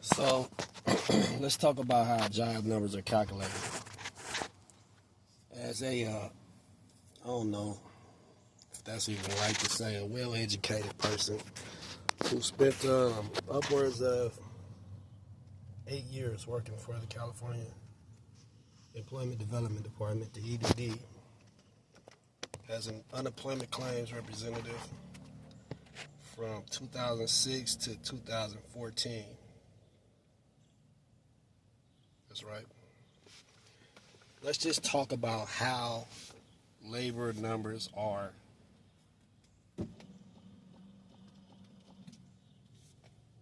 So let's talk about how job numbers are calculated. As I don't know if that's even right to say, a well-educated person who spent upwards of 8 years working for the California Employment Development Department, the EDD, as an unemployment claims representative from 2006 to 2014. That's right. Let's just talk about how labor numbers are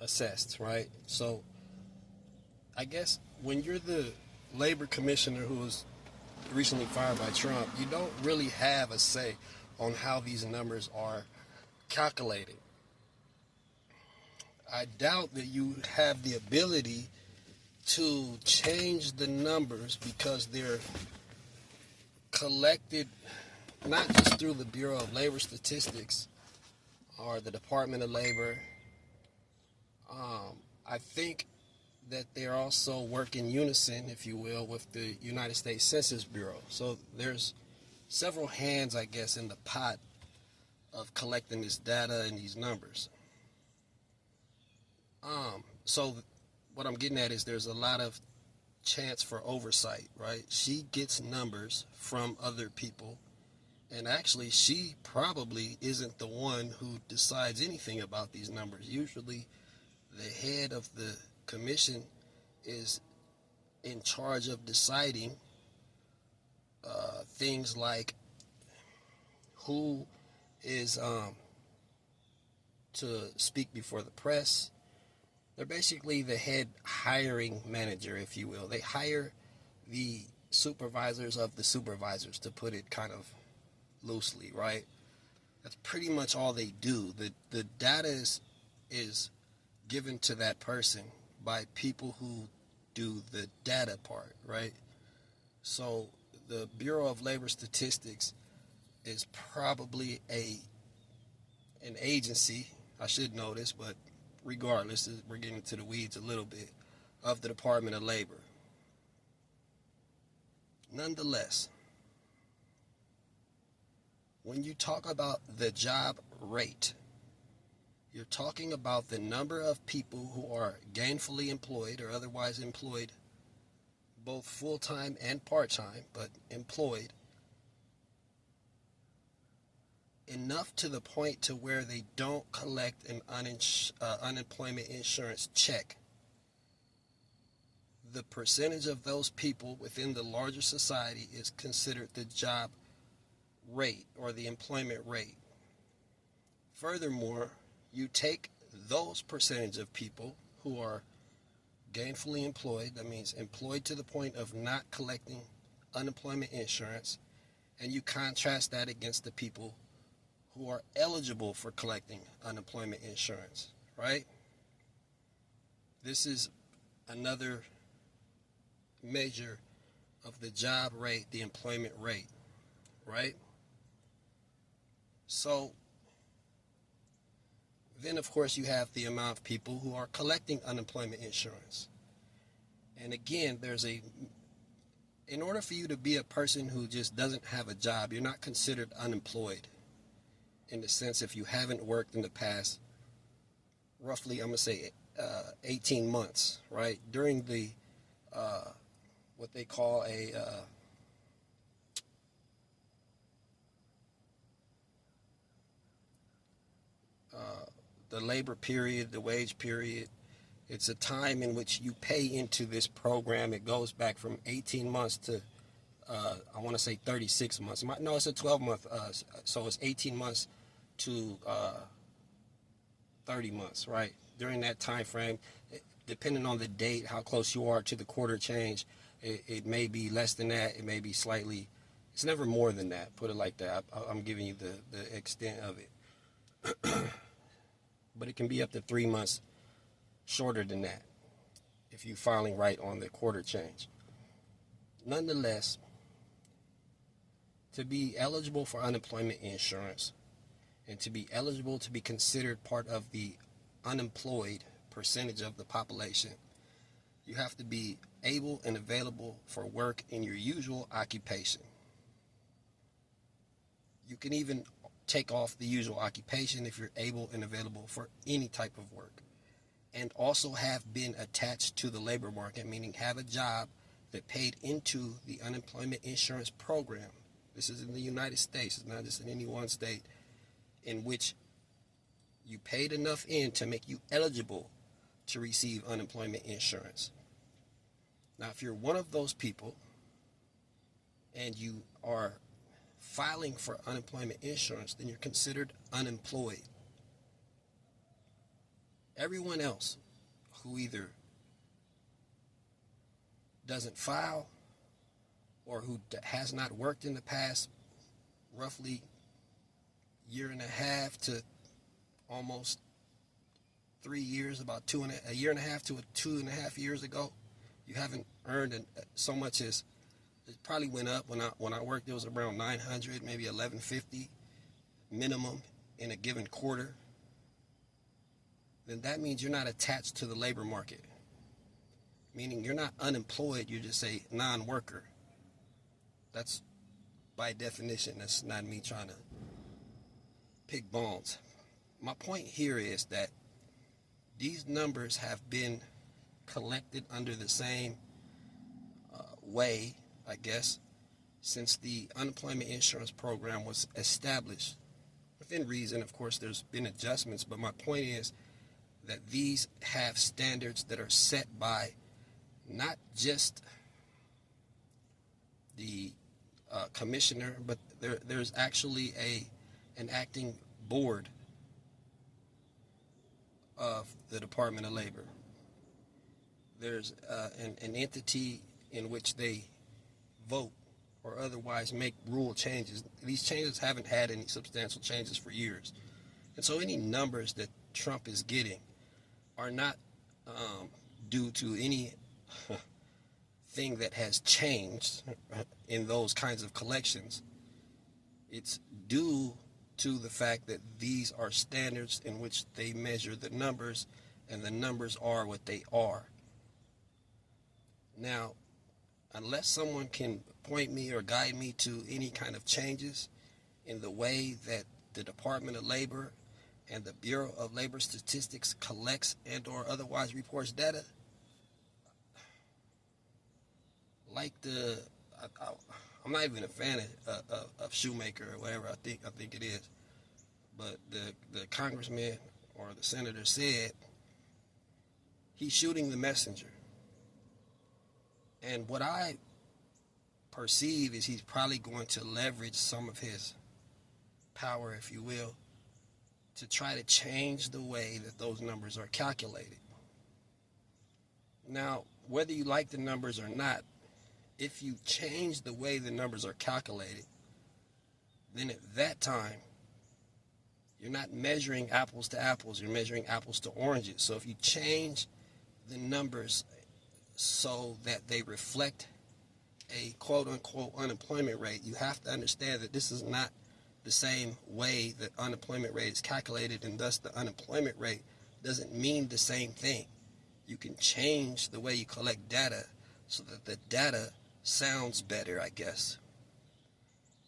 assessed, right? So I guess when you're the labor commissioner who was recently fired by Trump, you don't really have a say on how these numbers are calculated. I doubt that you have the ability to change the numbers because they're collected not just through the Bureau of Labor Statistics or the Department of Labor. I think that they're also work in unison, if you will, with the United States Census Bureau. So there's several hands, I guess, in the pot of collecting this data and these numbers. So what I'm getting at is there's a lot of chance for oversight, right? She gets numbers from other people, and actually she probably isn't the one who decides anything about these numbers. Usually the head of the commission is in charge of deciding things like who is to speak before the press. They're basically the head hiring manager, if you will. They hire the supervisors of the supervisors, to put it kind of loosely, right? That's pretty much all they do. The data is given to that person by people who do the data part, right? So the Bureau of Labor Statistics is probably an agency, I should know this, but regardless, we're getting into the weeds a little bit, of the Department of Labor. Nonetheless, when you talk about the job rate, you're talking about the number of people who are gainfully employed or otherwise employed, both full-time and part-time, but employed, enough to the point to where they don't collect an unemployment insurance check. The percentage of those people within the larger society is considered the job rate or the employment rate. Furthermore, you take those percentage of people who are gainfully employed, that means employed to the point of not collecting unemployment insurance, and you contrast that against the people who are eligible for collecting unemployment insurance, right? This is another measure of the job rate, the employment rate, right? So then, of course, you have the amount of people who are collecting unemployment insurance. And again, in order for you to be a person who just doesn't have a job, you're not considered unemployed. In the sense, if you haven't worked in the past, roughly, I'm going to say 18 months, right? During the, what they call the labor period, the wage period. It's a time in which you pay into this program. It goes back from 18 months to, I want to say 36 months. No, it's a 12-month, so it's 18 months to 30 months, right? During that time frame, depending on the date, how close you are to the quarter change, it may be less than that. It may be slightly, it's never more than that, put it like that. I'm giving you the extent of it. But it can be up to 3 months shorter than that if you're filing right on the quarter change. Nonetheless, to be eligible for unemployment insurance and to be eligible to be considered part of the unemployed percentage of the population, You have to be able and available for work in your usual occupation. You can even take off the usual occupation if you're able and available for any type of work. And also have been attached to the labor market, meaning have a job that paid into the unemployment insurance program. This is in the United States. It's not just in any one state, in which you paid enough in to make you eligible to receive unemployment insurance. Now, if you're one of those people and you are filing for unemployment insurance, then you're considered unemployed. Everyone else who either doesn't file or who has not worked in the past roughly year and a half to almost 3 years, about a year and a half to 2.5 years ago, you haven't earned so much as, it probably went up. When I worked, it was around 900, maybe 1150 minimum in a given quarter. Then that means you're not attached to the labor market. Meaning you're not unemployed, you're just a non-worker. That's by definition. That's not me trying to pick bones. My point here is that these numbers have been collected under the same way, I guess, since the unemployment insurance program was established. Within reason, of course, there's been adjustments, but my point is that these have standards that are set by not just the commissioner, but there's actually an acting board of the Department of Labor. There's an entity in which they vote or otherwise make rule changes. These changes haven't had any substantial changes for years. And so any numbers that Trump is getting are not due to any thing that has changed in those kinds of collections. It's due to the fact that these are standards in which they measure the numbers, and the numbers are what they are. Now, unless someone can point me or guide me to any kind of changes in the way that the Department of Labor and the Bureau of Labor Statistics collects and or otherwise reports data, like I'm not even a fan of Shoemaker or whatever I think it is, but the congressman or the senator said he's shooting the messenger. And what I perceive is he's probably going to leverage some of his power, if you will, to try to change the way that those numbers are calculated. Now, whether you like the numbers or not, if you change the way the numbers are calculated, then at that time, you're not measuring apples to apples, you're measuring apples to oranges. So if you change the numbers so that they reflect a quote-unquote unemployment rate, you have to understand that this is not the same way that unemployment rate is calculated, and thus the unemployment rate doesn't mean the same thing. You can change the way you collect data so that the data sounds better, I guess.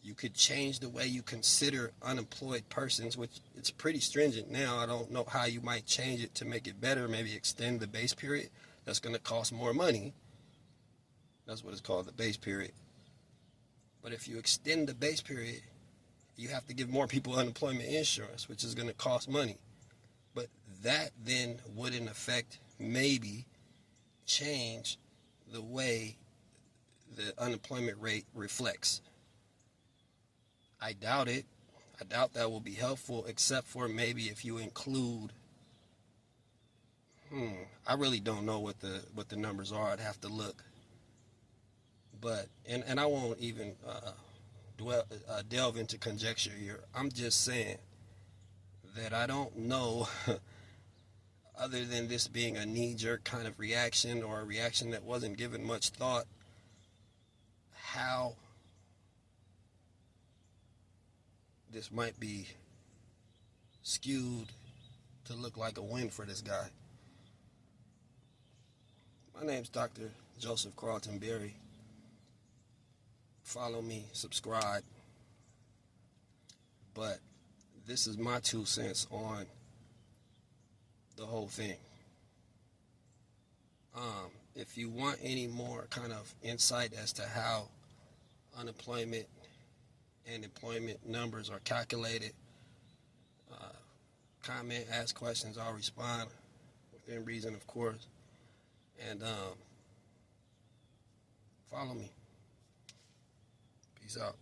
You could change the way you consider unemployed persons, which it's pretty stringent now. I don't know how you might change it to make it better, maybe extend the base period. That's going to cost more money. That's what it's called, the base period. But if you extend the base period, you have to give more people unemployment insurance, which is going to cost money. But that then would, in effect, maybe change the way the unemployment rate reflects. I doubt it. I doubt that will be helpful, except for maybe if you include, I really don't know what the numbers are. I'd have to look. But, and I won't even delve into conjecture here. I'm just saying that I don't know, other than this being a knee-jerk kind of reaction, or a reaction that wasn't given much thought, how this might be skewed to look like a win for this guy. My name's Dr. Joseph Carlton Barry. Follow me, subscribe. But this is my 2 cents on the whole thing. If you want any more kind of insight as to how unemployment and employment numbers are calculated, comment, ask questions, I'll respond within reason, of course. And follow me. Peace out.